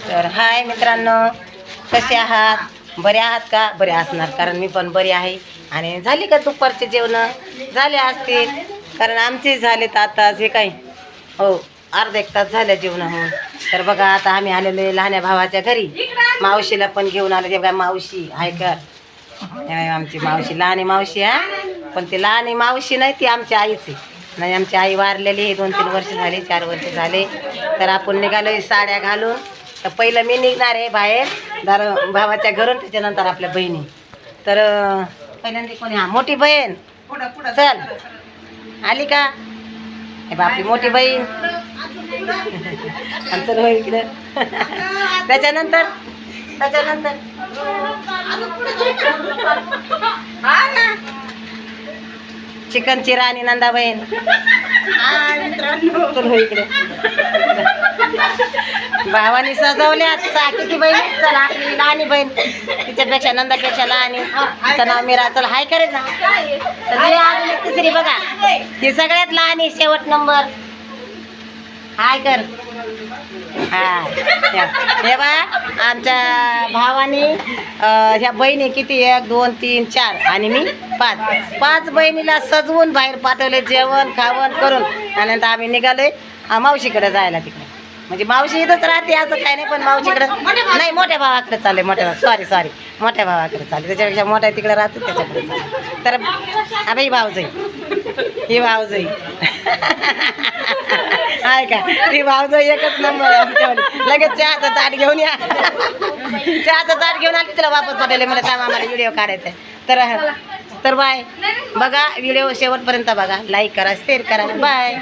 तर हाय मित्रांनो, कसे आहात? बरे आहात का? बरे असणार, कारण मी पण बरी आहे. आणि झाली का दुपारचे जेवण? झाले असतील, कारण आमचे झालेत आता जे काही. हो, अर्धा एक तास झाल्या जेवणाहून. तर बघा आता आम्ही आलेलो आहे लहान्या भावाच्या घरी. मावशीला पण घेऊन आलो. ते बघा मावशी आहे का, आमची मावशी, लहानी मावशी आहे. पण ती लहानी मावशी नाही, ती आमच्या आईच आहे. नाही, आमची आई वारलेली आहे. 2-3 वर्ष झाले, 4 वर्ष झाले. तर आपण निघालो साड्या घालून. तर पहिलं मी निघणार आहे बाहेर भावाच्या घरून, त्याच्यानंतर आपल्या बहिणी. तर पहिल्यांदा कोणी, हा मोठी बहीण चल आली का? हे बा आपली मोठी बहीण. चल हो इकडे. त्याच्यानंतर चिकनची राणी नंदा बहीण. चल हो इकडे. भावानी सजवल्यात किती बहीण. चला आपली लहानी बहीण, तिच्यापेक्षा नंदापेक्षा लहानी, तिचं नाव मीरा. चल हाय करे ना. तर ही अजून एक तिसरी बघा, ही सगळ्यात लहानी, शेवट नंबर. हाय कर. हा हे बा आमच्या भावानी ह्या बहिणी किती, 1 2 3 4 आणि मी 5 बहिणीला सजवून बाहेर पाठवले, जेवण खावण करून. त्यानंतर आम्ही निघालोय मावशीकडे जायला. तिकडे म्हणजे मावशी इथंच राहते असं काही नाही, पण मावशीकडे नाही, मोठ्या भावाकडे चालले. मोठ्या सॉरी मोठ्या भावाकडे चालले. त्याच्यापेक्षा मोठ्या तिकडे राहते, त्याच्याकडे चालले. तर अबे ही भावजई, ही भावजई आहे का? ही भावजई एकच नंबर आहे आमच्यावर. लगेच चहाचं ताट घेऊन या. चहाचं ताट घेऊन आली, तिला वापस पाठवले. मला काम आम्हाला व्हिडिओ काढायचा आहे. तर बाय. बघा व्हिडिओ शेवटपर्यंत बघा, लाईक करा, शेअर करा. बाय.